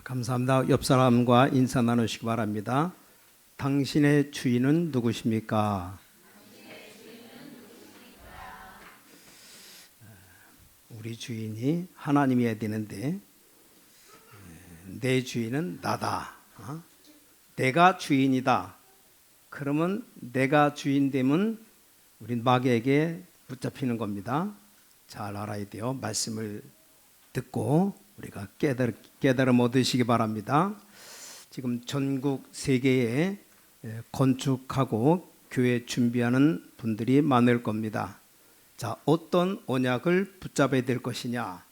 감사합니다. 옆 사람과 인사 나누시기 바랍니다. 당신의 주인은 누구십니까? 우리 주인이 하나님이어야 되는데 내 주인은 나다. 내가 주인이다. 그러면 내가 주인 되면 우리 마귀에게 붙잡히는 겁니다. 잘 알아야 돼요. 말씀을 듣고 우리가 깨달음 얻으시기 바랍니다. 지금 전국 세계에 건축하고 교회 준비하는 분들이 많을 겁니다. 자, 어떤 언약을 붙잡아야 될 것이냐?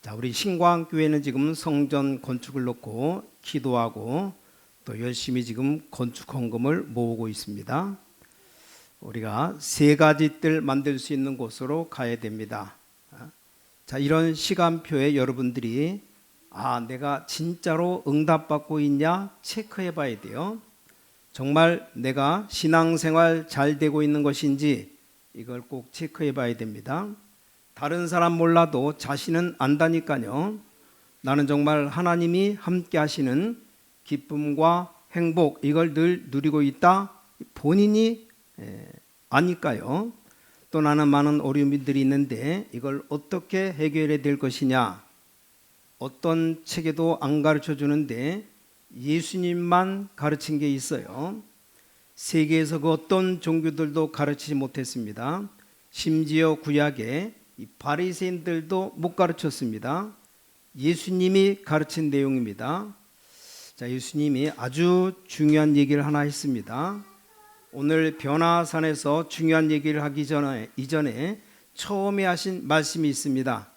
자, 우리 신광교회는 지금 성전 건축을 놓고 기도하고 또 열심히 지금 건축 헌금을 모으고 있습니다. 우리가 세 가지 뜰 만들 수 있는 곳으로 가야 됩니다. 자, 이런 시간표에 여러분들이 내가 진짜로 응답받고 있냐 체크해 봐야 돼요. 정말 내가 신앙생활 잘 되고 있는 것인지 이걸 꼭 체크해 봐야 됩니다. 다른 사람 몰라도 자신은 안다니까요. 나는 정말 하나님이 함께 하시는 기쁨과 행복 이걸 늘 누리고 있다. 본인이 아니까요. 또 나는 많은 어려움들이 있는데 이걸 어떻게 해결해야 될 것이냐. 어떤 책에도 안 가르쳐 주는데 예수님만 가르친 게 있어요. 세계에서 그 어떤 종교들도 가르치지 못했습니다. 심지어 구약에 이 바리새인들도 못 가르쳤습니다. 예수님이 가르친 내용입니다. 자, 예수님이 아주 중요한 얘기를 하나 했습니다. 오늘 변화산에서 중요한 얘기를 하기 이전에 처음에 하신 말씀이 있습니다.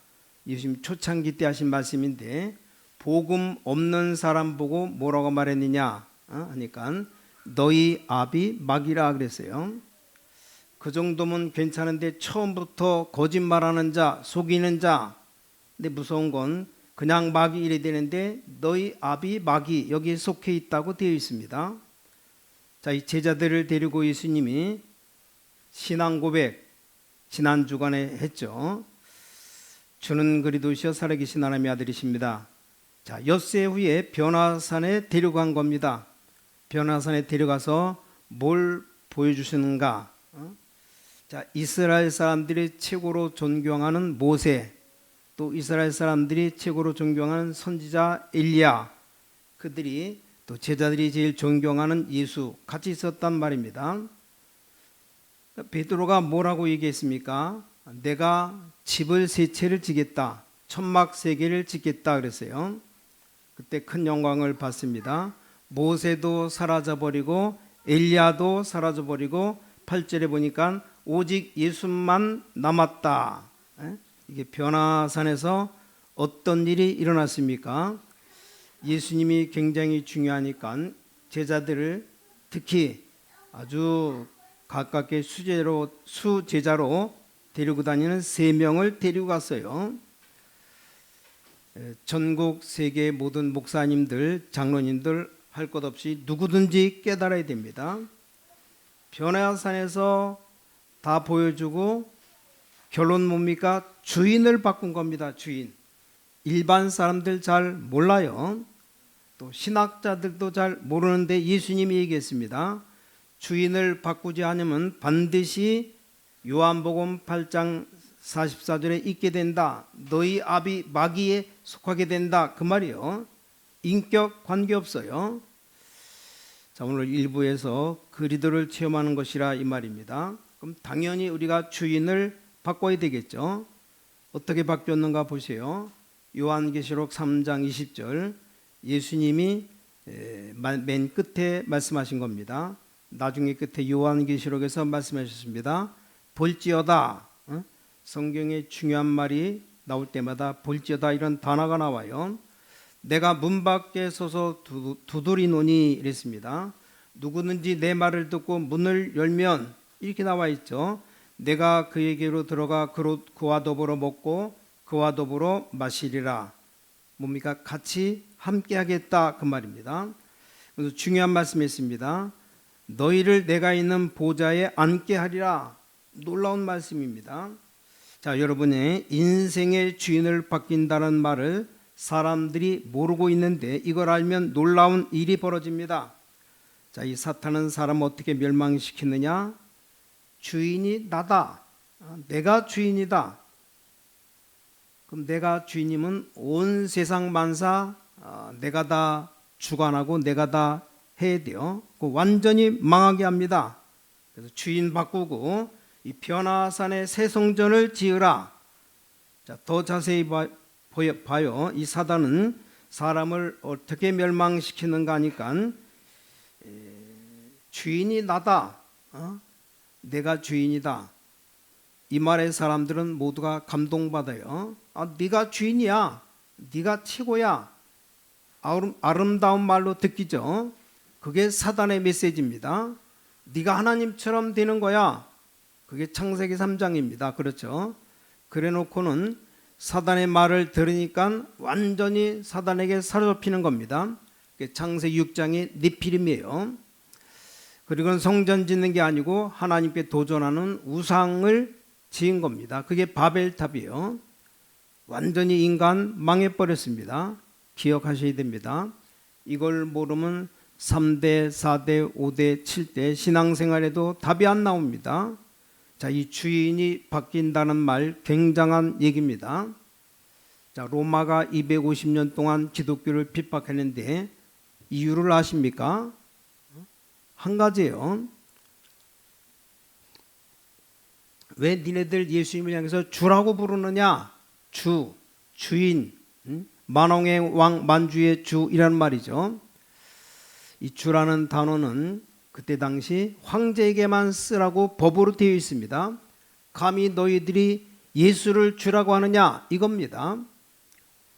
예수님 초창기 때 하신 말씀인데 복음 없는 사람 보고 뭐라고 말했느냐 하니까 너희 아비 마귀라 그랬어요. 그 정도면 괜찮은데 처음부터 거짓말하는 자, 속이는 자. 근데 무서운 건 그냥 마귀 이래 되는데 너희 아비 마귀 여기에 속해 있다고 되어 있습니다. 자, 이 제자들을 데리고 예수님이 신앙 고백 지난 주간에 했죠. 주는 그리스도시여 살아계신 하나님의 아들이십니다. 자, 엿새 후에 변화산에 데려간 겁니다. 변화산에 데려가서 뭘 보여주시는가? 자, 이스라엘 사람들이 최고로 존경하는 모세, 또 이스라엘 사람들이 최고로 존경하는 선지자 엘리야, 그들이 또 제자들이 제일 존경하는 예수 같이 있었단 말입니다. 베드로가 뭐라고 얘기했습니까? 내가 집을 세 채를 지겠다. 천막 세 개를 짓겠다 그랬어요. 그때 큰 영광을 받습니다. 모세도 사라져버리고 엘리야도 사라져버리고 8절에 보니까 오직 예수만 남았다. 이게 변화산에서 어떤 일이 일어났습니까? 예수님이 굉장히 중요하니까 제자들을 특히 아주 가깝게 수제자로 데리고 다니는 3명을 데리고 갔어요. 전국 세계 모든 목사님들, 장로님들 할 것 없이 누구든지 깨달아야 됩니다. 변화산에서 다 보여주고 결론 뭡니까? 주인을 바꾼 겁니다. 주인. 일반 사람들 잘 몰라요. 또 신학자들도 잘 모르는데 예수님이 얘기했습니다. 주인을 바꾸지 않으면 반드시 요한복음 8장 44절에 있게 된다. 너희 아비 마귀에 속하게 된다. 그 말이요. 인격 관계없어요. 자, 오늘 1부에서 그리스도를 체험하는 것이라 이 말입니다. 그럼 당연히 우리가 주인을 바꿔야 되겠죠. 어떻게 바뀌었는가 보세요. 요한계시록 3장 20절 예수님이 맨 끝에 말씀하신 겁니다. 나중에 끝에 요한계시록에서 말씀하셨습니다. 볼지어다. 성경에 중요한 말이 나올 때마다 볼지어다 이런 단어가 나와요. 내가 문 밖에 서서 두드리노니 이랬습니다. 누구든지 내 말을 듣고 문을 열면 이렇게 나와 있죠. 내가 그에게로 들어가 그와 더불어 먹고 그와 더불어 마시리라. 뭡니까? 같이 함께 하겠다 그 말입니다. 그래서 중요한 말씀이었습니다. 너희를 내가 있는 보좌에 앉게 하리라. 놀라운 말씀입니다. 자, 여러분의 인생의 주인을 바뀐다는 말을 사람들이 모르고 있는데 이걸 알면 놀라운 일이 벌어집니다. 자, 이 사탄은 사람을 어떻게 멸망시키느냐? 주인이 나다. 내가 주인이다. 그럼 내가 주인이면 온 세상 만사 내가 다 주관하고 내가 다 해야 돼요. 완전히 망하게 합니다. 그래서 주인 바꾸고 이 변화산에 새 성전을 지으라. 자, 더 자세히 봐요. 이 사단은 사람을 어떻게 멸망시키는가 하니까 주인이 나다. 내가 주인이다. 이 말에 사람들은 모두가 감동받아요. 네가 주인이야. 네가 최고야. 아름다운 말로 듣기죠. 그게 사단의 메시지입니다. 네가 하나님처럼 되는 거야. 그게 창세기 3장입니다. 그렇죠? 그래놓고는 사단의 말을 들으니까 완전히 사단에게 사로잡히는 겁니다. 창세기 6장이 네피림이에요. 그리고 성전 짓는 게 아니고 하나님께 도전하는 우상을 지은 겁니다. 그게 바벨탑이에요. 완전히 인간 망해버렸습니다. 기억하셔야 됩니다. 이걸 모르면 3대, 4대, 5대, 7대 신앙생활에도 답이 안 나옵니다. 자, 이 주인이 바뀐다는 말 굉장한 얘기입니다. 자, 로마가 250년 동안 기독교를 핍박했는데 이유를 아십니까? 한 가지예요. 왜 니네들 예수님을 향해서 주라고 부르느냐? 주, 주인, 만왕의 왕, 만주의 주이란 말이죠. 이 주라는 단어는 그때 당시 황제에게만 쓰라고 법으로 되어 있습니다. 감히 너희들이 예수를 주라고 하느냐? 이겁니다.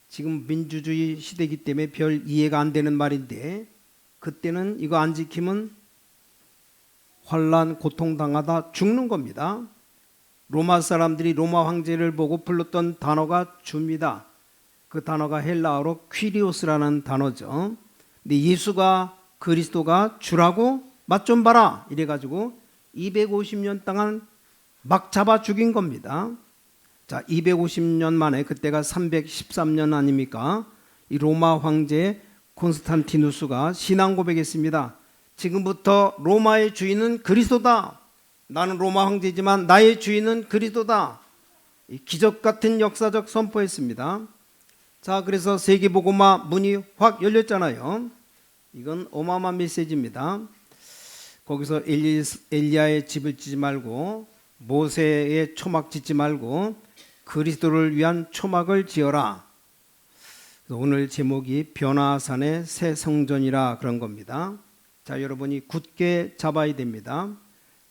지금 민주주의 시대이기 때문에 별 이해가 안 되는 말인데 그때는 이거 안 지키면 환난 고통당하다 죽는 겁니다. 로마 사람들이 로마 황제를 보고 불렀던 단어가 주입니다. 그 단어가 헬라어로 퀴리오스라는 단어죠. 근데 예수가 그리스도가 주라고 맛 좀 봐라 이래가지고 250년 동안 막 잡아 죽인 겁니다. 자, 250년 만에 그때가 313년 아닙니까? 이 로마 황제 콘스탄티누스가 신앙 고백했습니다. 지금부터 로마의 주인은 그리스도다. 나는 로마 황제지만 나의 주인은 그리스도다. 이 기적 같은 역사적 선포했습니다. 자, 그래서 세계복음화 문이 확 열렸잖아요. 이건 어마어마한 메시지입니다. 거기서 엘리야의 집을 짓지 말고 모세의 초막 짓지 말고 그리스도를 위한 초막을 지어라. 오늘 제목이 변화산의 새 성전이라 그런 겁니다. 자, 여러분이 굳게 잡아야 됩니다.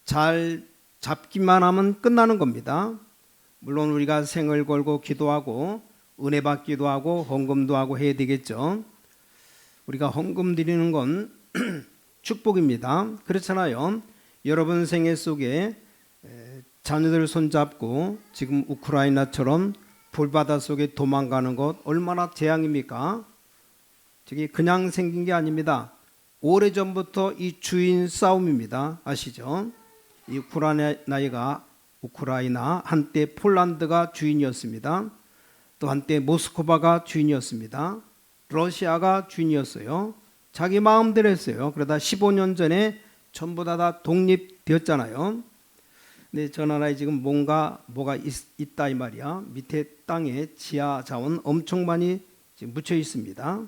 잘 잡기만 하면 끝나는 겁니다. 물론 우리가 생을 걸고 기도하고 은혜 받기도 하고 헌금도 하고 해야 되겠죠. 우리가 헌금 드리는 건 축복입니다. 그렇잖아요. 여러분 생애 속에 자녀들 손잡고 지금 우크라이나처럼 불바다 속에 도망가는 것 얼마나 재앙입니까? 저게 그냥 생긴 게 아닙니다. 오래전부터 이 주인 싸움입니다. 아시죠? 이 우크라이나 한때 폴란드가 주인이었습니다. 또 한때 모스크바가 주인이었습니다. 러시아가 주인이었어요. 자기 마음대로 했어요. 그러다 15년 전에 전부 다 독립되었잖아요. 근데 저 나라에 지금 뭐가 있다 이 말이야. 밑에 땅에 지하 자원 엄청 많이 지금 묻혀 있습니다.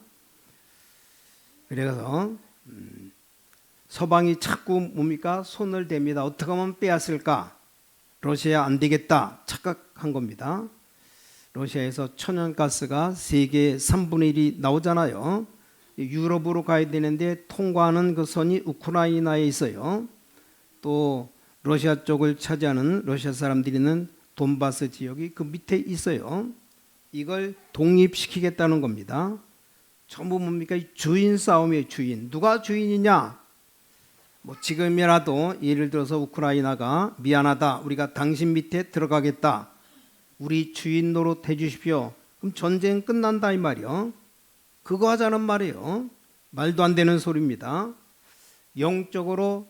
그래서 서방이 자꾸 뭡니까? 손을 댑니다. 어떻게 하면 빼앗을까? 러시아 안 되겠다 착각한 겁니다. 러시아에서 천연가스가 세계 3분의 1이 나오잖아요. 유럽으로 가야 되는데 통과하는 그 선이 우크라이나에 있어요. 또 러시아 쪽을 차지하는 러시아 사람들이 있는 돈바스 지역이 그 밑에 있어요. 이걸 독립시키겠다는 겁니다. 전부 뭡니까? 주인 싸움이에요. 주인. 누가 주인이냐? 뭐 지금이라도 예를 들어서 우크라이나가 미안하다. 우리가 당신 밑에 들어가겠다. 우리 주인 노릇 해주십시오. 그럼 전쟁 끝난다 이 말이요. 그거 하자는 말이에요. 말도 안 되는 소리입니다. 영적으로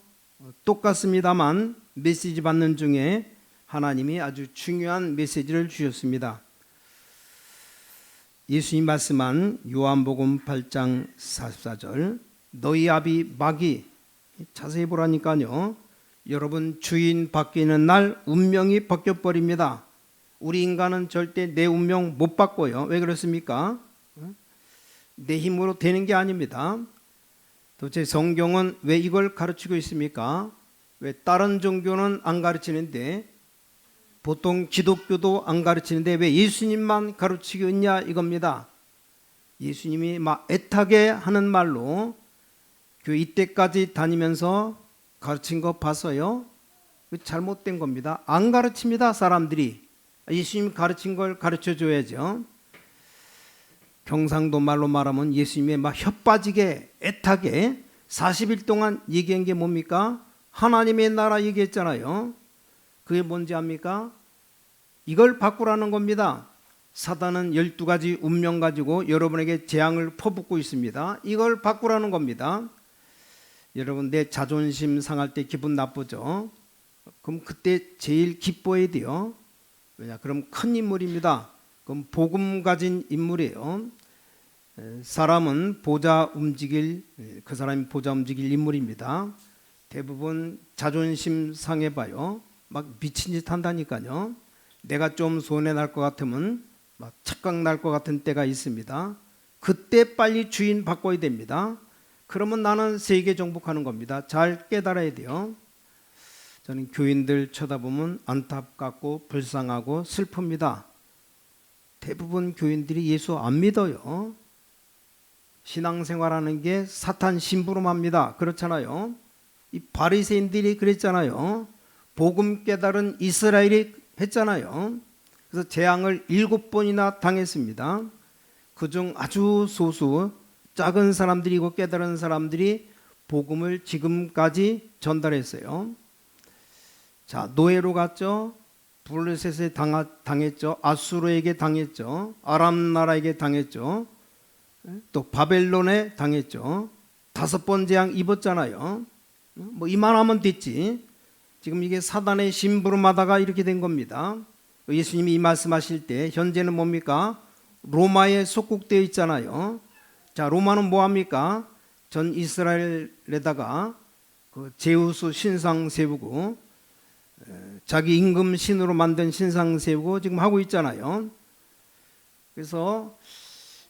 똑같습니다만 메시지 받는 중에 하나님이 아주 중요한 메시지를 주셨습니다. 예수님 말씀한 요한복음 8장 44절 너희 아비 마귀 자세히 보라니까요. 여러분 주인 바뀌는 날 운명이 바뀌어버립니다. 우리 인간은 절대 내 운명 못 바꿔요. 왜 그렇습니까? 내 힘으로 되는 게 아닙니다. 도대체 성경은 왜 이걸 가르치고 있습니까? 왜 다른 종교는 안 가르치는데 보통 기독교도 안 가르치는데 왜 예수님만 가르치고 있냐 이겁니다. 예수님이 막 애타게 하는 말로 교회 이때까지 다니면서 가르친 거 봤어요? 잘못된 겁니다. 안 가르칩니다. 사람들이. 예수님 가르친 걸 가르쳐 줘야죠. 경상도 말로 말하면 예수님의 막 혀 빠지게 애타게 40일 동안 얘기한 게 뭡니까? 하나님의 나라 얘기했잖아요. 그게 뭔지 압니까? 이걸 바꾸라는 겁니다. 사단은 12가지 운명 가지고 여러분에게 재앙을 퍼붓고 있습니다. 이걸 바꾸라는 겁니다. 여러분 내 자존심 상할 때 기분 나쁘죠? 그럼 그때 제일 기뻐해야 돼요. 왜냐? 그럼 큰 인물입니다. 그럼 복음 가진 인물이에요. 사람은 그 사람이 보자 움직일 인물입니다. 대부분 자존심 상해봐요. 막 미친 짓 한다니까요. 내가 좀 손해 날 것 같으면 막 착각 날 것 같은 때가 있습니다. 그때 빨리 주인 바꿔야 됩니다. 그러면 나는 세계 정복하는 겁니다. 잘 깨달아야 돼요. 저는 교인들 쳐다보면 안타깝고 불쌍하고 슬픕니다. 대부분 교인들이 예수 안 믿어요. 신앙생활하는 게 사탄 심부름합니다. 그렇잖아요. 이 바리새인들이 그랬잖아요. 복음 깨달은 이스라엘이 했잖아요. 그래서 재앙을 7번이나 당했습니다. 그중 아주 소수 작은 사람들이고 깨달은 사람들이 복음을 지금까지 전달했어요. 자, 노예로 갔죠. 블레셋에 당했죠. 아수르에게 당했죠. 아람 나라에게 당했죠. 또 바벨론에 당했죠. 5번 재앙 입었잖아요. 뭐 이만하면 됐지. 지금 이게 사단의 심부름하다가 이렇게 된 겁니다. 예수님이 이 말씀하실 때 현재는 뭡니까? 로마에 속국되어 있잖아요. 자, 로마는 뭐합니까? 전 이스라엘에다가 그 제우스 신상 세우고 자기 임금 신으로 만든 신상 세우고 지금 하고 있잖아요. 그래서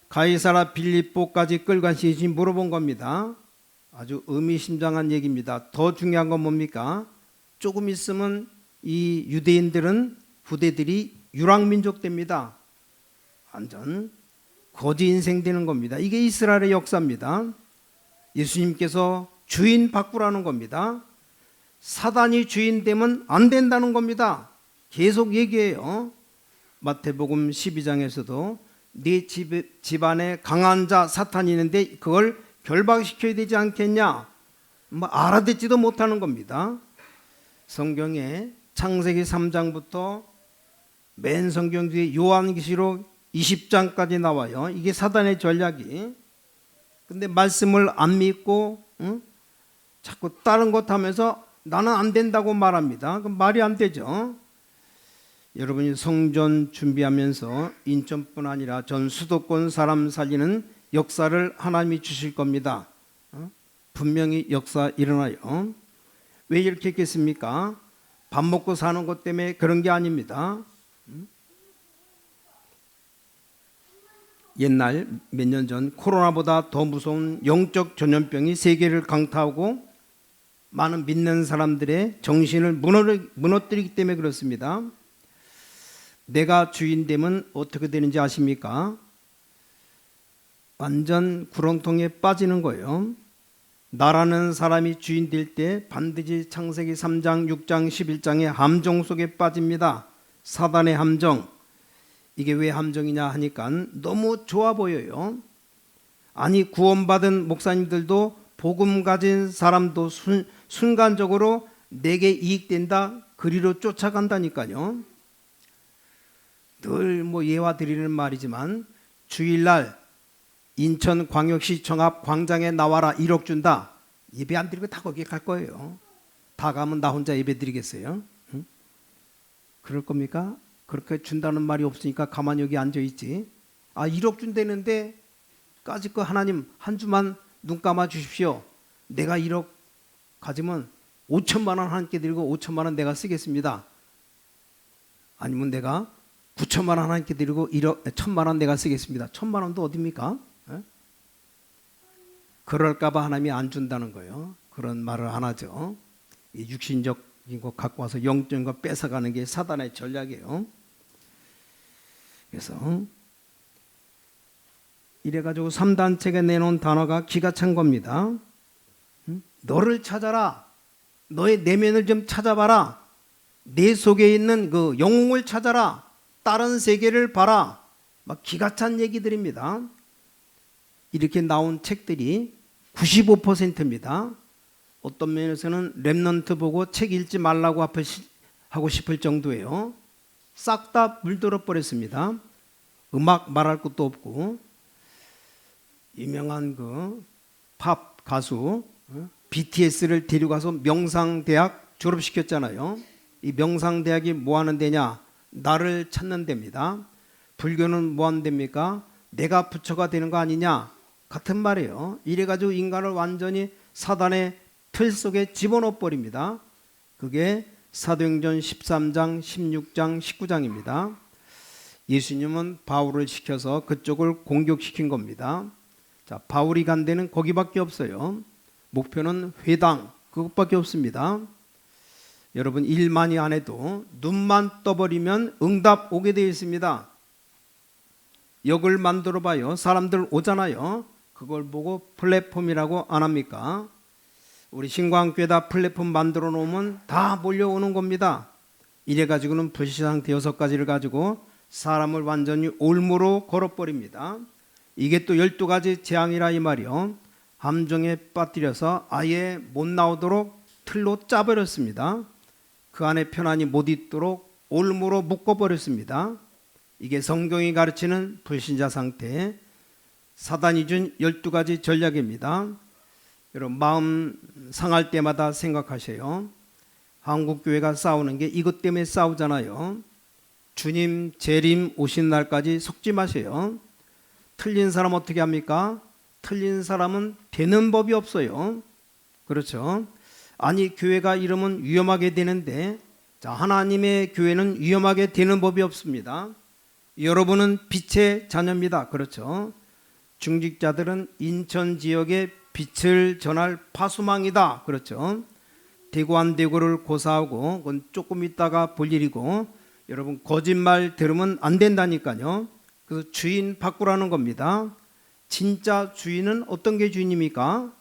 가이사라 빌립보까지 끌고 예수님이 물어본 겁니다. 아주 의미심장한 얘기입니다. 더 중요한 건 뭡니까? 조금 있으면 이 유대인들은 후대들이 유랑민족 됩니다. 완전 거지 인생 되는 겁니다. 이게 이스라엘의 역사입니다. 예수님께서 주인 바꾸라는 겁니다. 사단이 주인 되면 안 된다는 겁니다. 계속 얘기해요. 마태복음 12장에서도 네 집안에 강한 자 사탄이 있는데 그걸 결박시켜야 되지 않겠냐? 뭐 알아듣지도 못하는 겁니다. 성경에 창세기 3장부터 맨 성경 뒤에 요한계시록 20장까지 나와요. 이게 사단의 전략이. 근데 말씀을 안 믿고 자꾸 다른 것 하면서 나는 안 된다고 말합니다. 그럼 말이 안 되죠. 여러분이 성전 준비하면서 인천뿐 아니라 전 수도권 사람 살리는 역사를 하나님이 주실 겁니다. 분명히 역사 일어나요. 왜 이렇게 했겠습니까? 밥 먹고 사는 것 때문에 그런 게 아닙니다. 옛날 몇 년 전 코로나보다 더 무서운 영적 전염병이 세계를 강타하고 많은 믿는 사람들의 정신을 무너뜨리기 때문에 그렇습니다. 내가 주인 되면 어떻게 되는지 아십니까? 완전 구렁텅이에 빠지는 거예요. 나라는 사람이 주인 될 때 반드시 창세기 3장, 6장, 11장의 함정 속에 빠집니다. 사단의 함정. 이게 왜 함정이냐 하니까 너무 좋아 보여요. 아니 구원받은 목사님들도 복음 가진 사람도 순간적으로 내게 이익된다 그리로 쫓아간다니까요. 늘 뭐 예화 드리는 말이지만 주일날 인천광역시청 앞 광장에 나와라 1억 준다. 예배 안 드리고 다 거기에 갈 거예요. 다 가면 나 혼자 예배 드리겠어요? 응? 그럴 겁니까? 그렇게 준다는 말이 없으니까 가만히 여기 앉아있지. 아 1억 준다는데 까짓 거 하나님 한 주만 눈 감아 주십시오. 내가 1억 가지면 5천만 원 하나님께 드리고 5천만 원 내가 쓰겠습니다. 아니면 내가 9천만 원 하나님께 드리고 1,000만 원 내가 쓰겠습니다. 1,000만 원도 어딥니까? 에? 그럴까봐 하나님이 안 준다는 거예요. 그런 말을 안 하죠. 육신적인 거 갖고 와서 영적인 거 뺏어가는 게 사단의 전략이에요. 그래서 이래가지고 3단체가 내놓은 단어가 기가 찬 겁니다. 너를 찾아라. 너의 내면을 좀 찾아봐라. 내 속에 있는 그 영웅을 찾아라. 다른 세계를 봐라. 막 기가 찬 얘기들입니다. 이렇게 나온 책들이 95%입니다. 어떤 면에서는 렘넌트 보고 책 읽지 말라고 하고 싶을 정도예요. 싹 다 물들어 버렸습니다. 음악 말할 것도 없고, 유명한 그 팝 가수 BTS를 데려가서 명상대학 졸업시켰잖아요. 이 명상대학이 뭐 하는 데냐? 나를 찾는 데입니다. 불교는 뭐 하는 데입니까? 내가 부처가 되는 거 아니냐? 같은 말이에요. 이래가지고 인간을 완전히 사단의 틀 속에 집어넣어 버립니다. 그게 사도행전 13장, 16장, 19장입니다. 예수님은 바울을 시켜서 그쪽을 공격시킨 겁니다. 자, 바울이 간 데는 거기밖에 없어요. 목표는 회당, 그것밖에 없습니다. 여러분 일 많이 안 해도 눈만 떠버리면 응답 오게 되어 있습니다. 역을 만들어 봐요. 사람들 오잖아요. 그걸 보고 플랫폼이라고 안 합니까? 우리 신광교회다 플랫폼 만들어 놓으면 다 몰려오는 겁니다. 이래가지고는 불시상태 6가지를 가지고 사람을 완전히 올무로 걸어버립니다. 이게 또 12가지 재앙이라 이 말이요. 함정에 빠뜨려서 아예 못 나오도록 틀로 짜버렸습니다. 그 안에 편안히 못 있도록 올무로 묶어버렸습니다. 이게 성경이 가르치는 불신자 상태, 사단이 준 12가지 전략입니다. 여러분 마음 상할 때마다 생각하세요. 한국교회가 싸우는 게 이것 때문에 싸우잖아요. 주님 재림 오신 날까지 속지 마세요. 틀린 사람 어떻게 합니까? 틀린 사람은 되는 법이 없어요. 그렇죠? 아니 교회가 이러면 위험하게 되는데, 자, 하나님의 교회는 위험하게 되는 법이 없습니다. 여러분은 빛의 자녀입니다. 그렇죠? 중직자들은 인천 지역에 빛을 전할 파수망이다. 그렇죠? 되고 안 되고를 고사하고 그건 조금 있다가 볼 일이고, 여러분 거짓말 들으면 안 된다니까요. 그래서 주인 바꾸라는 겁니다. 진짜 주인은 어떤 게 주인입니까?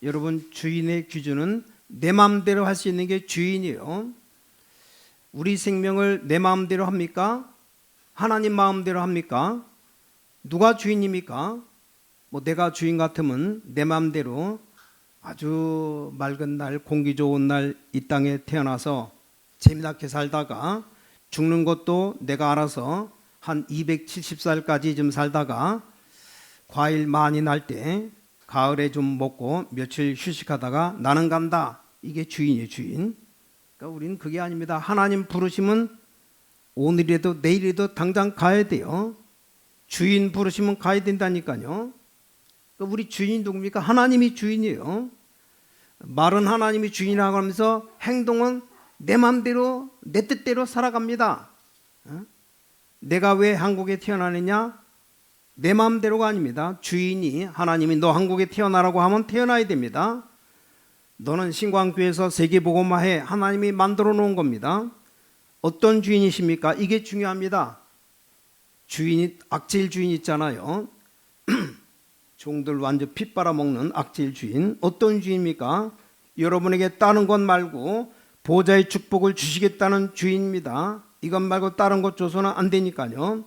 여러분 주인의 기준은 내 마음대로 할 수 있는 게 주인이에요. 우리 생명을 내 마음대로 합니까? 하나님 마음대로 합니까? 누가 주인입니까? 뭐 내가 주인 같으면 내 마음대로 아주 맑은 날, 공기 좋은 날 이 땅에 태어나서 재미나게 살다가 죽는 것도 내가 알아서 한 270살까지 좀 살다가 과일 많이 날 때 가을에 좀 먹고 며칠 휴식하다가 나는 간다. 이게 주인이에요, 주인. 그러니까 우리는 그게 아닙니다. 하나님 부르시면 오늘이라도 내일이라도 당장 가야 돼요. 주인 부르시면 가야 된다니까요. 그러니까 우리 주인이 누굽니까? 하나님이 주인이에요. 말은 하나님이 주인이라고 하면서 행동은 내 마음대로 내 뜻대로 살아갑니다. 내가 왜 한국에 태어나느냐? 내 마음대로가 아닙니다. 주인이 하나님이 너 한국에 태어나라고 하면 태어나야 됩니다. 너는 신광교회에서 세계복음화해 하나님이 만들어 놓은 겁니다. 어떤 주인이십니까? 이게 중요합니다. 주인이 악질 주인 있잖아요. 종들 완전 피 빨아먹는 악질 주인. 어떤 주인입니까? 여러분에게 다른 것 말고 보좌의 축복을 주시겠다는 주인입니다. 이것 말고 다른 것 줘서는 안 되니까요.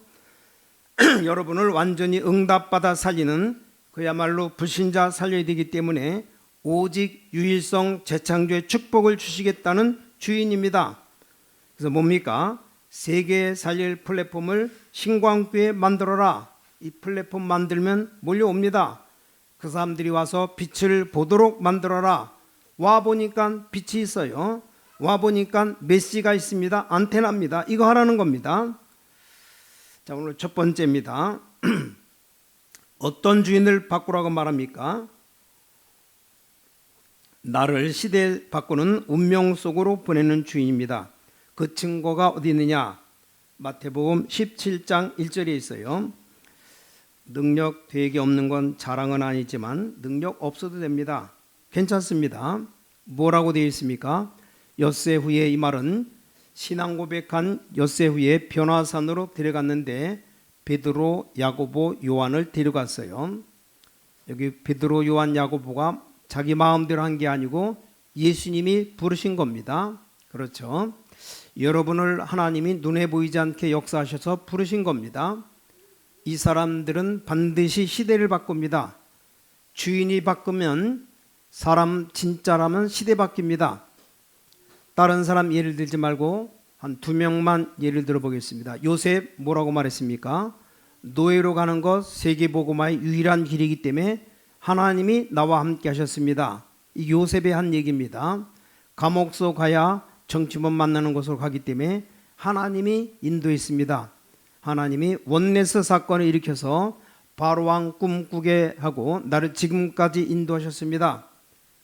여러분을 완전히 응답받아 살리는 그야말로 불신자 살려야 되기 때문에 오직 유일성 재창조의 축복을 주시겠다는 주인입니다. 그래서 뭡니까? 세계에 살릴 플랫폼을 신광교회 만들어라. 이 플랫폼 만들면 몰려옵니다. 그 사람들이 와서 빛을 보도록 만들어라. 와 보니까 빛이 있어요. 와 보니까 메시가 있습니다. 안테나입니다. 이거 하라는 겁니다. 자, 오늘 첫 번째입니다. 어떤 주인을 바꾸라고 말합니까? 나를 시대 바꾸는 운명 속으로 보내는 주인입니다. 그 증거가 어디 있느냐? 마태복음 17장 1절에 있어요. 능력 되게 없는 건 자랑은 아니지만 능력 없어도 됩니다. 괜찮습니다. 뭐라고 되어 있습니까? 엿새 후에, 이 말은 신앙 고백한 엿새 후에 변화산으로 데려갔는데 베드로, 야고보, 요한을 데려갔어요. 여기 베드로, 요한, 야고보가 자기 마음대로 한 게 아니고 예수님이 부르신 겁니다. 그렇죠? 여러분을 하나님이 눈에 보이지 않게 역사하셔서 부르신 겁니다. 이 사람들은 반드시 시대를 바꿉니다. 주인이 바꾸면 사람 진짜라면 시대 바뀝니다. 다른 사람 예를 들지 말고 한 2명만 예를 들어 보겠습니다. 요셉 뭐라고 말했습니까? 노예로 가는 것 세계복음화의 유일한 길이기 때문에 하나님이 나와 함께 하셨습니다. 이 요셉의 한 얘기입니다. 감옥소 가야 정치범 만나는 곳으로 가기 때문에 하나님이 인도했습니다. 하나님이 원네스 사건을 일으켜서 바로왕 꿈꾸게 하고 나를 지금까지 인도하셨습니다.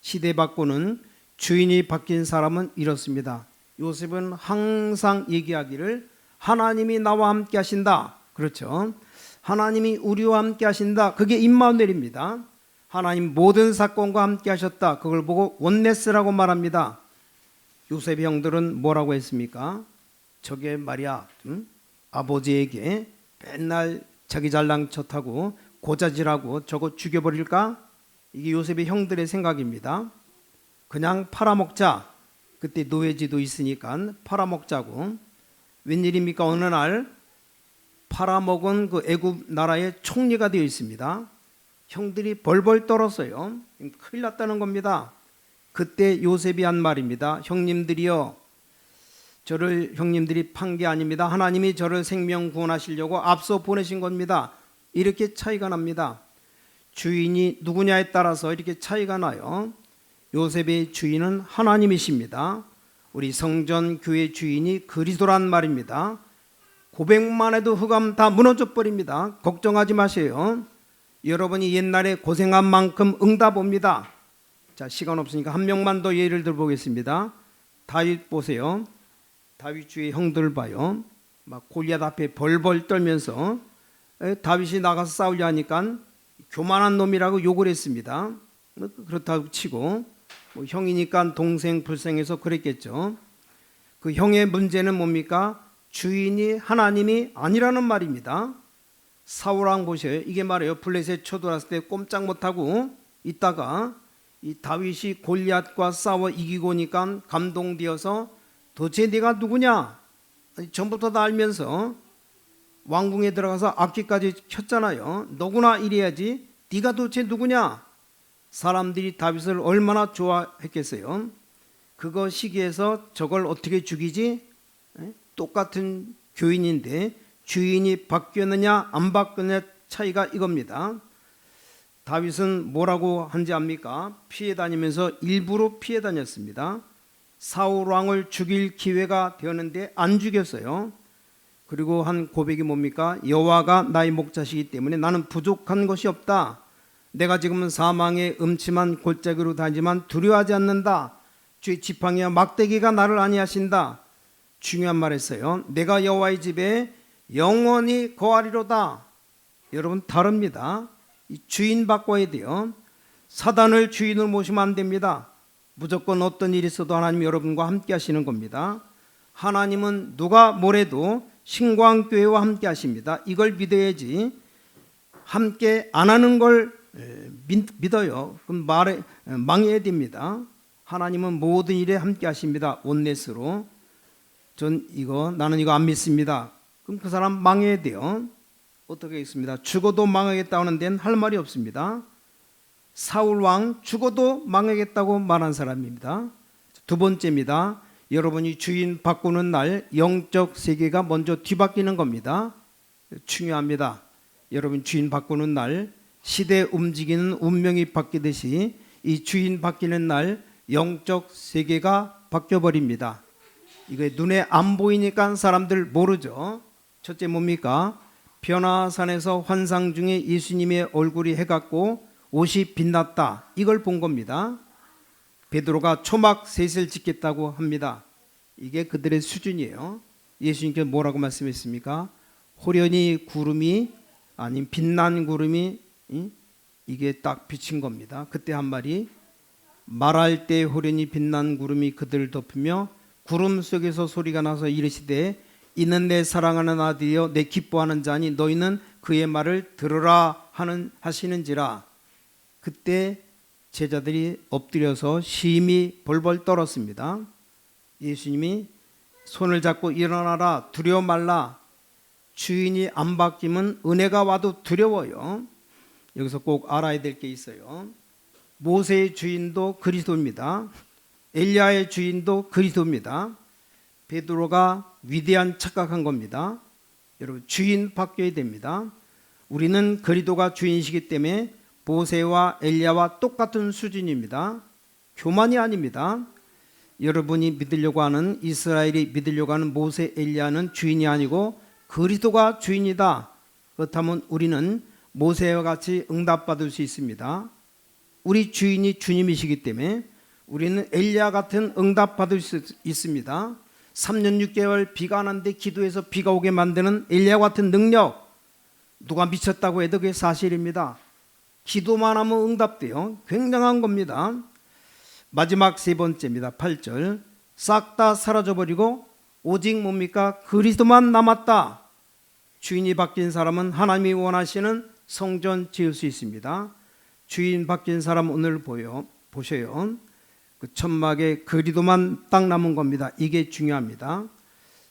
시대 바꾸는 주인이 바뀐 사람은 이렇습니다. 요셉은 항상 얘기하기를 하나님이 나와 함께 하신다. 그렇죠? 하나님이 우리와 함께 하신다. 그게 임마누엘입니다. 하나님 모든 사건과 함께 하셨다. 그걸 보고 원네스라고 말합니다. 요셉의 형들은 뭐라고 했습니까? 저게 말이야, 아버지에게 맨날 자기 잘난 척하고 고자질하고 저거 죽여버릴까? 이게 요셉의 형들의 생각입니다. 그냥 팔아먹자. 그때 노예지도 있으니까 팔아먹자고. 웬일입니까? 어느 날 팔아먹은 그 애굽 나라의 총리가 되어 있습니다. 형들이 벌벌 떨었어요. 큰일 났다는 겁니다. 그때 요셉이 한 말입니다. 형님들이여, 저를 형님들이 판 게 아닙니다. 하나님이 저를 생명 구원하시려고 앞서 보내신 겁니다. 이렇게 차이가 납니다. 주인이 누구냐에 따라서 이렇게 차이가 나요. 요셉의 주인은 하나님이십니다. 우리 성전 교회 주인이 그리스도란 말입니다. 고백만 해도 흑암 다 무너져 버립니다. 걱정하지 마세요. 여러분이 옛날에 고생한 만큼 응답 옵니다. 자, 시간 없으니까 한 명만 더 예를 들어보겠습니다. 다윗 보세요. 다윗 주의 형들 봐요. 막 골리앗 앞에 벌벌 떨면서 다윗이 나가서 싸우려 하니까 교만한 놈이라고 욕을 했습니다. 그렇다고 치고 뭐 형이니까 동생 불쌍해서 그랬겠죠. 그 형의 문제는 뭡니까? 주인이 하나님이 아니라는 말입니다. 사울왕 보세요. 이게 말이에요. 블레셋 쳐들어왔을 때 꼼짝 못하고 있다가 이 다윗이 골리앗과 싸워 이기고 오니까 감동되어서 도대체 네가 누구냐? 전부터 다 알면서 왕궁에 들어가서 악기까지 켰잖아요. 너구나 이래야지. 네가 도대체 누구냐? 사람들이 다윗을 얼마나 좋아했겠어요. 그거 시기에서 저걸 어떻게 죽이지? 똑같은 교인인데 주인이 바뀌었느냐 안 바뀌었느냐 차이가 이겁니다. 다윗은 뭐라고 한지 압니까? 피해 다니면서 일부러 피해 다녔습니다. 사울 왕을 죽일 기회가 되었는데 안 죽였어요. 그리고 한 고백이 뭡니까? 여호와가 나의 목자시기 때문에 나는 부족한 것이 없다. 내가 지금은 사망의 음침한 골짜기로 다니지만 두려워하지 않는다. 주의 지팡이와 막대기가 나를 안위하신다. 중요한 말 했어요. 내가 여호와의 집에 영원히 거하리로다. 여러분 다릅니다. 이 주인 바꿔야 돼요. 사단을 주인으로 모시면 안 됩니다. 무조건 어떤 일이 있어도 하나님 여러분과 함께 하시는 겁니다. 하나님은 누가 뭐래도 신광교회와 함께 하십니다. 이걸 믿어야지. 함께 안 하는 걸 믿어요. 그럼 망해야 됩니다. 하나님은 모든 일에 함께 하십니다. 온넷으로. 나는 이거 안 믿습니다. 그럼 그 사람 망해야 돼요. 어떻게 하겠습니다. 죽어도 망하겠다고 하는 데는 할 말이 없습니다. 사울 왕 죽어도 망하겠다고 말한 사람입니다. 두 번째입니다. 여러분이 주인 바꾸는 날 영적 세계가 먼저 뒤바뀌는 겁니다. 중요합니다. 여러분 주인 바꾸는 날 시대 움직이는 운명이 바뀌듯이 이 주인 바뀌는 날 영적 세계가 바뀌어버립니다. 이게 눈에 안 보이니까 사람들 모르죠. 첫째 뭡니까? 변화산에서 환상 중에 예수님의 얼굴이 해갖고 옷이 빛났다. 이걸 본 겁니다. 베드로가 초막 셋을 짓겠다고 합니다. 이게 그들의 수준이에요. 예수님께서 뭐라고 말씀했습니까? 호련히 구름이 아닌 빛난 구름이 이게 딱 비친 겁니다. 그때 한 말이 말할 때 호련히 빛난 구름이 그들을 덮으며 구름 속에서 소리가 나서 이르시되 이는 내 사랑하는 아들이여 내 기뻐하는 자니 너희는 그의 말을 들으라 하시는지라. 그때 제자들이 엎드려서 심히 벌벌 떨었습니다. 예수님이 손을 잡고 일어나라 두려워 말라. 주인이 안 바뀌면 은혜가 와도 두려워요. 여기서 꼭 알아야 될 게 있어요. 모세의 주인도 그리스도입니다. 엘리야의 주인도 그리스도입니다. 베드로가 위대한 착각한 겁니다. 여러분 주인 바뀌어야 됩니다. 우리는 그리스도가 주인이시기 때문에 모세와 엘리야와 똑같은 수준입니다. 교만이 아닙니다. 여러분이 믿으려고 하는 이스라엘이 믿으려고 하는 모세 엘리야는 주인이 아니고 그리스도가 주인이다. 그렇다면 우리는 모세와 같이 응답받을 수 있습니다. 우리 주인이 주님이시기 때문에 우리는 엘리야 같은 응답받을 수 있습니다. 3년 6개월 비가 안 왔는데 기도해서 비가 오게 만드는 엘리야 같은 능력, 누가 미쳤다고 해도 그게 사실입니다. 기도만 하면 응답돼요. 굉장한 겁니다. 마지막 세 번째입니다. 8절 싹 다 사라져버리고 오직 뭡니까? 그리스도만 남았다. 주인이 바뀐 사람은 하나님이 원하시는 성전 지을 수 있습니다. 주인 바뀐 사람 오늘 보셔요. 그 천막에 그리스도만 딱 남은 겁니다. 이게 중요합니다.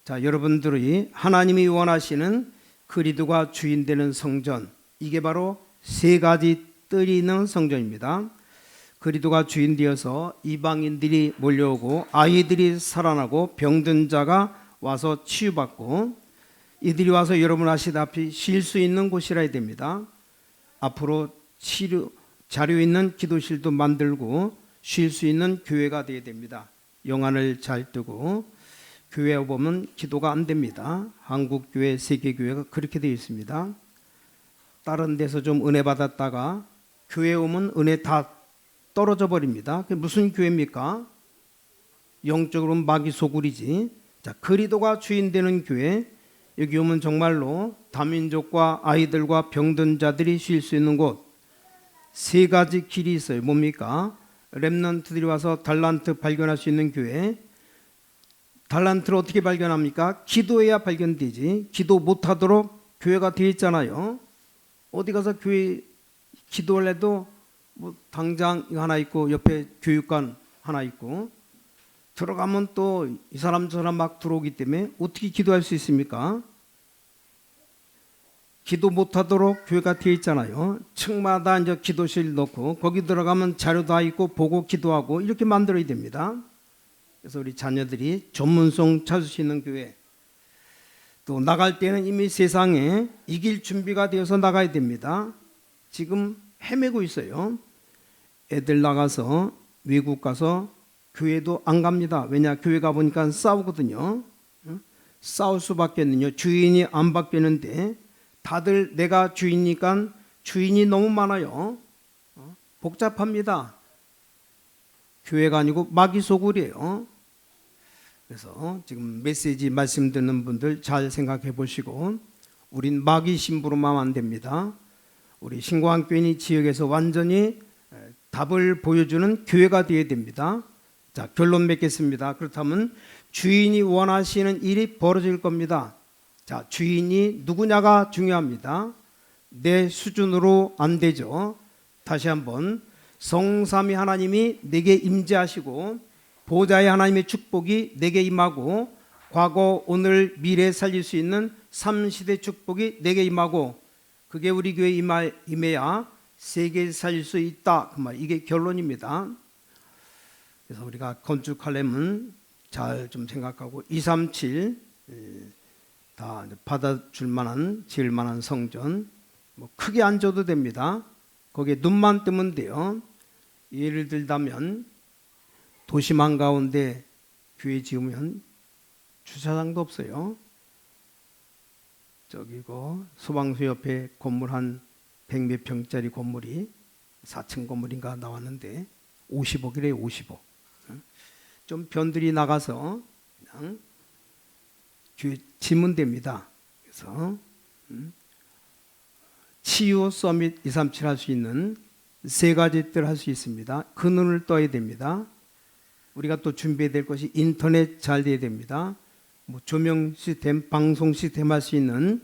자, 여러분들이 하나님이 원하시는 그리스도가 주인 되는 성전, 이게 바로 세 가지 뜰이 있는 성전입니다. 그리스도가 주인 되어서 이방인들이 몰려오고 아이들이 살아나고 병든 자가 와서 치유받고 이들이 와서 여러분 아시다시피 쉴 수 있는 곳이라야 됩니다. 앞으로 자료 있는 기도실도 만들고 쉴 수 있는 교회가 되어야 됩니다. 영안을 잘 뜨고 교회에 보면 기도가 안 됩니다. 한국교회, 세계교회가 그렇게 되어 있습니다. 다른 데서 좀 은혜 받았다가 교회에 오면 은혜 다 떨어져 버립니다. 그게 무슨 교회입니까? 영적으로는 마귀 소굴이지. 자, 그리스도가 주인 되는 교회, 여기 오면 정말로 다민족과 아이들과 병든 자들이 쉴 수 있는 곳. 세 가지 길이 있어요. 뭡니까? 렘넌트들이 와서 달란트 발견할 수 있는 교회. 달란트를 어떻게 발견합니까? 기도해야 발견되지. 기도 못하도록 교회가 되어 있잖아요. 어디 가서 교회 기도를 해도 뭐 당장 하나 있고 옆에 교육관 하나 있고 들어가면 또 이 사람 저 사람 막 들어오기 때문에 어떻게 기도할 수 있습니까? 기도 못하도록 교회가 되어 있잖아요. 층마다 이제 기도실 넣고 거기 들어가면 자료 다 있고 보고 기도하고 이렇게 만들어야 됩니다. 그래서 우리 자녀들이 전문성 찾을 수 있는 교회, 또 나갈 때는 이미 세상에 이길 준비가 되어서 나가야 됩니다. 지금 헤매고 있어요. 애들 나가서 외국 가서 교회도 안 갑니다. 왜냐? 교회 가보니까 싸우거든요. 싸울 수밖에 없는요. 주인이 안 바뀌는데 다들 내가 주인이니까 주인이 너무 많아요. 복잡합니다. 교회가 아니고 마귀 소굴이에요. 그래서 지금 메시지 말씀 듣는 분들 잘 생각해 보시고, 우린 마귀 신부로만 안 됩니다. 우리 신광교인이 지역에서 완전히 답을 보여주는 교회가 되어야 됩니다. 자, 결론 맺겠습니다. 그렇다면 주인이 원하시는 일이 벌어질 겁니다. 자, 주인이 누구냐가 중요합니다. 내 수준으로 안 되죠. 다시 한번, 성삼위 하나님이 내게 임재하시고 보좌의 하나님의 축복이 내게 임하고 과거, 오늘, 미래 살릴 수 있는 3시대 축복이 내게 임하고 그게 우리 교회에 임해야 세계에 살릴 수 있다. 그 말, 이게 결론입니다. 그래서 우리가 건축하려면 잘 좀 생각하고 237 다 받아줄 만한, 지을 만한 성전, 뭐 크게 안 줘도 됩니다. 거기에 눈만 뜨면 돼요. 예를 들자면 도심 한가운데 교회 지으면 주차장도 없어요. 저기고 소방서 옆에 건물 한 100몇 평짜리 건물이 4층 건물인가 나왔는데 50억이래요. 50억. 좀 변들이 나가서 그냥 지면 됩니다. 그래서 치유 서밋 237 할 수 있는 세 가지 뜰 할 수 있습니다. 그 눈을 떠야 됩니다. 우리가 또 준비해야 될 것이 인터넷 잘 돼야 됩니다. 뭐 조명 시스템, 방송 시스템 할 수 있는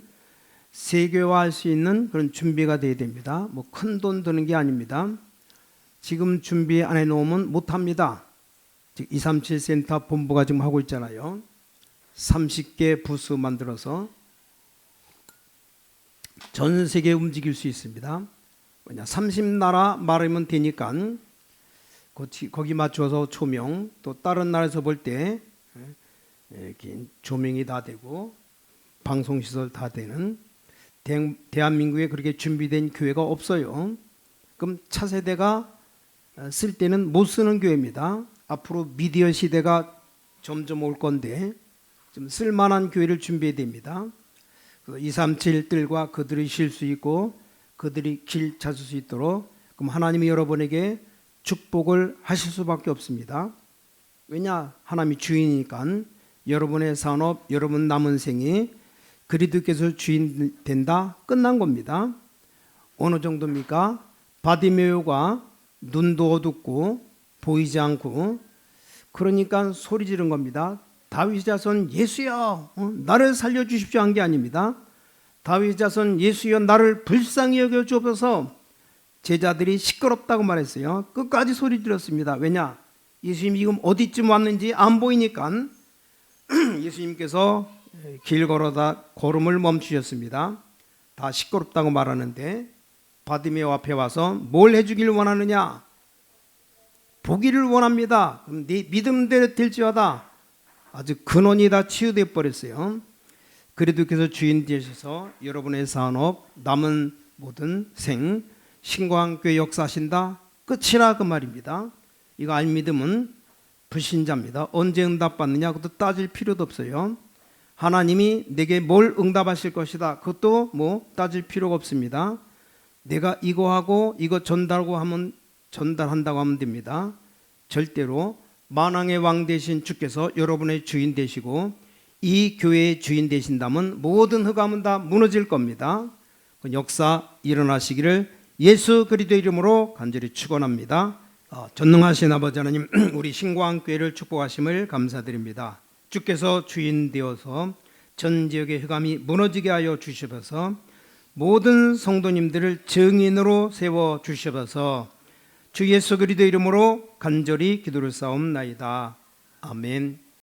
세계화할 수 있는 그런 준비가 돼야 됩니다. 뭐 큰 돈 드는 게 아닙니다. 지금 준비 안 해놓으면 못합니다. 즉 237 센터 본부가 지금 하고 있잖아요. 30개 부스 만들어서 전 세계 움직일 수 있습니다. 뭐냐 30나라 말하면 되니까 거기 맞춰서 조명, 또 다른 나라에서 볼 때 조명이 다 되고 방송시설 다 되는 대한민국에 그렇게 준비된 교회가 없어요. 그럼 차세대가 쓸 때는 못 쓰는 교회입니다. 앞으로 미디어 시대가 점점 올 건데 좀 쓸만한 교회를 준비해야 됩니다. 237들과 그들이 쉴 수 있고 그들이 길 찾을 수 있도록 그럼 하나님이 여러분에게 축복을 하실 수밖에 없습니다. 왜냐? 하나님이 주인이니까 여러분의 산업, 여러분 남은 생이 그리스도께서 주인 된다 끝난 겁니다. 어느 정도입니까? 바디메오가 눈도 어둡고 보이지 않고 그러니까 소리 지른 겁니다. 다윗 자손 예수여 나를 살려주십시오 한 게 아닙니다. 다윗 자손 예수여 나를 불쌍히 여겨 주옵소서. 제자들이 시끄럽다고 말했어요. 끝까지 소리 질렀습니다. 왜냐? 예수님이 지금 어디쯤 왔는지 안 보이니까 예수님께서 길 걸어다 걸음을 멈추셨습니다. 다 시끄럽다고 말하는데 바디메오 앞에 와서 뭘 해주길 원하느냐? 보기를 원합니다. 그럼 네 믿음대로 될지어다. 아주 근원이 다 치유돼 버렸어요. 그리스도께서 주인 되셔서 여러분의 산업, 남은 모든 생, 신광교회 역사하신다. 끝이라 그 말입니다. 이거 안 믿으면 불신자입니다. 언제 응답받느냐 그것도 따질 필요도 없어요. 하나님이 내게 뭘 응답하실 것이다. 그것도 뭐 따질 필요가 없습니다. 내가 이거 하고 이거 전달하고 하면 전달한다고 하면 됩니다. 절대로 만왕의 왕 되신 주께서 여러분의 주인 되시고 이 교회의 주인 되신다면 모든 흑암은 다 무너질 겁니다. 그 역사 일어나시기를 예수 그리스도 이름으로 간절히 축원합니다. 전능하신 아버지 하나님, 우리 신광교회를 축복하심을 감사드립니다. 주께서 주인 되어서 전 지역의 흑암이 무너지게 하여 주시옵소서. 모든 성도님들을 증인으로 세워 주시옵소서. 주 예수 그리스도 이름으로 간절히 기도를 쌓옵나이다. 아멘.